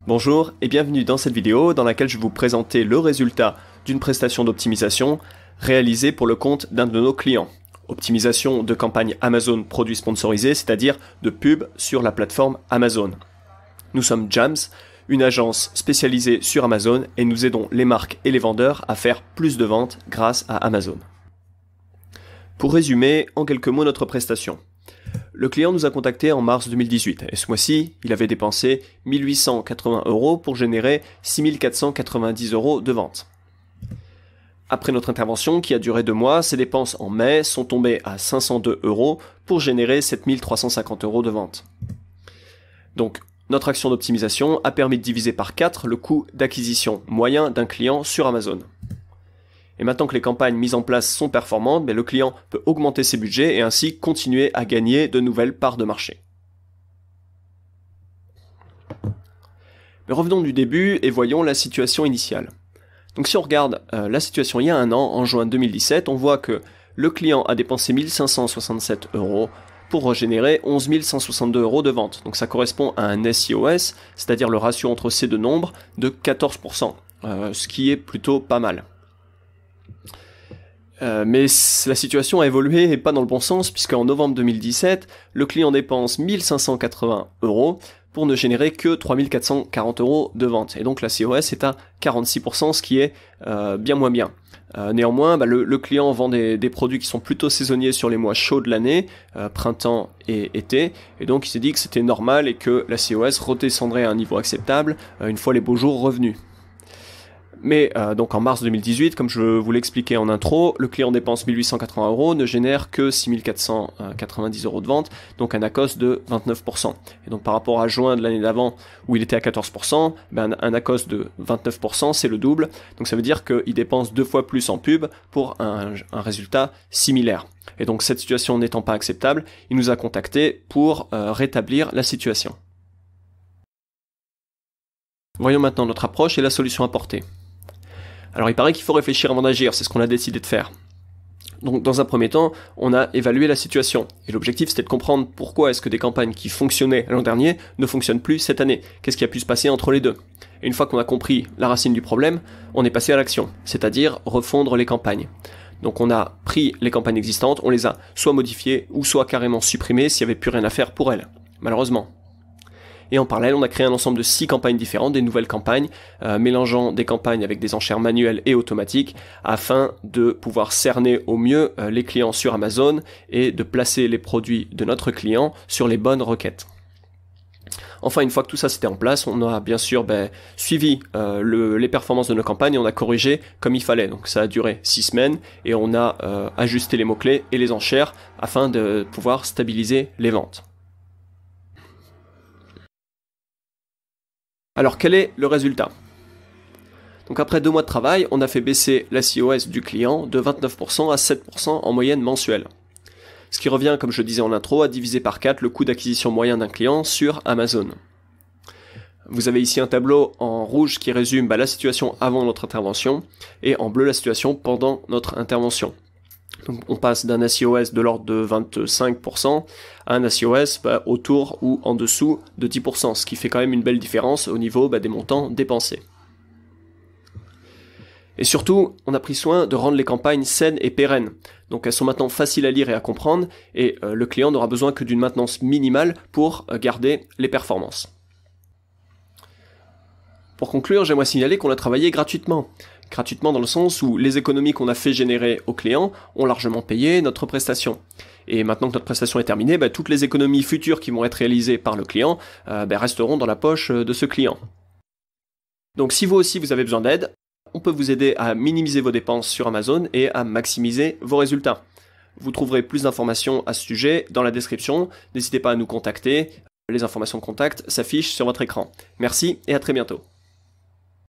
Bonjour et bienvenue dans cette vidéo dans laquelle je vais vous présenter le résultat d'une prestation d'optimisation réalisée pour le compte d'un de nos clients. Optimisation de campagne Amazon produits sponsorisés, c'est-à-dire de pub sur la plateforme Amazon. Nous sommes Jams, une agence spécialisée sur Amazon et nous aidons les marques et les vendeurs à faire plus de ventes grâce à Amazon. Pour résumer en quelques mots notre prestation. Le client nous a contacté en mars 2018 et ce mois-ci, il avait dépensé 1880 € pour générer 6490 € de vente. Après notre intervention qui a duré 2 mois, ses dépenses en mai sont tombées à 502 € pour générer 7350 € de vente. Donc, notre action d'optimisation a permis de diviser par 4 le coût d'acquisition moyen d'un client sur Amazon. Et maintenant que les campagnes mises en place sont performantes, le client peut augmenter ses budgets et ainsi continuer à gagner de nouvelles parts de marché. Mais revenons du début et voyons la situation initiale. Donc si on regarde la situation il y a un an, en juin 2017, on voit que le client a dépensé 1567 € pour générer 11 162 € de vente. Donc ça correspond à un SIOS, c'est-à-dire le ratio entre ces deux nombres, de 14%, ce qui est plutôt pas mal. Mais la situation a évolué et pas dans le bon sens, puisqu'en novembre 2017, le client dépense 1580 € pour ne générer que 3440 € de vente. Et donc la COS est à 46%, ce qui est bien moins bien. Néanmoins, le client vend des produits qui sont plutôt saisonniers sur les mois chauds de l'année, printemps et été, et donc il s'est dit que c'était normal et que la COS redescendrait à un niveau acceptable une fois les beaux jours revenus. Mais donc en mars 2018, comme je vous l'expliquais en intro, le client dépense 1880 €, ne génère que 6490 € de vente, donc un ACOS de 29%. Et donc par rapport à juin de l'année d'avant, où il était à 14%, un ACOS de 29%, c'est le double. Donc ça veut dire qu'il dépense 2 fois plus en pub pour un résultat similaire. Et donc cette situation n'étant pas acceptable, il nous a contacté pour rétablir la situation. Voyons maintenant notre approche et la solution apportée. Alors il paraît qu'il faut réfléchir avant d'agir, c'est ce qu'on a décidé de faire. Donc dans un premier temps, on a évalué la situation. Et l'objectif c'était de comprendre pourquoi est-ce que des campagnes qui fonctionnaient l'an dernier ne fonctionnent plus cette année. Qu'est-ce qui a pu se passer entre les deux? Et une fois qu'on a compris la racine du problème, on est passé à l'action, c'est-à-dire refondre les campagnes. Donc on a pris les campagnes existantes, on les a soit modifiées ou soit carrément supprimées s'il n'y avait plus rien à faire pour elles, malheureusement. Et en parallèle, on a créé un ensemble de 6 campagnes différentes, des nouvelles campagnes, mélangeant des campagnes avec des enchères manuelles et automatiques, afin de pouvoir cerner au mieux les clients sur Amazon et de placer les produits de notre client sur les bonnes requêtes. Enfin, une fois que tout ça c'était en place, on a bien sûr suivi les performances de nos campagnes et on a corrigé comme il fallait. Donc ça a duré 6 semaines et on a ajusté les mots-clés et les enchères afin de pouvoir stabiliser les ventes. Alors quel est le résultat? Donc après 2 mois de travail, on a fait baisser la COS du client de 29% à 7% en moyenne mensuelle. Ce qui revient, comme je disais en intro, à diviser par 4 le coût d'acquisition moyen d'un client sur Amazon. Vous avez ici un tableau en rouge qui résume la situation avant notre intervention et en bleu la situation pendant notre intervention. Donc on passe d'un SIOS de l'ordre de 25% à un SIOS autour ou en dessous de 10%, ce qui fait quand même une belle différence au niveau des montants dépensés. Et surtout, on a pris soin de rendre les campagnes saines et pérennes. Donc elles sont maintenant faciles à lire et à comprendre, et le client n'aura besoin que d'une maintenance minimale pour garder les performances. Pour conclure, j'aimerais signaler qu'on a travaillé gratuitement. Gratuitement dans le sens où les économies qu'on a fait générer aux clients ont largement payé notre prestation. Et maintenant que notre prestation est terminée, toutes les économies futures qui vont être réalisées par le client resteront dans la poche de ce client. Donc si vous aussi vous avez besoin d'aide, on peut vous aider à minimiser vos dépenses sur Amazon et à maximiser vos résultats. Vous trouverez plus d'informations à ce sujet dans la description. N'hésitez pas à nous contacter. Les informations de contact s'affichent sur votre écran. Merci et à très bientôt.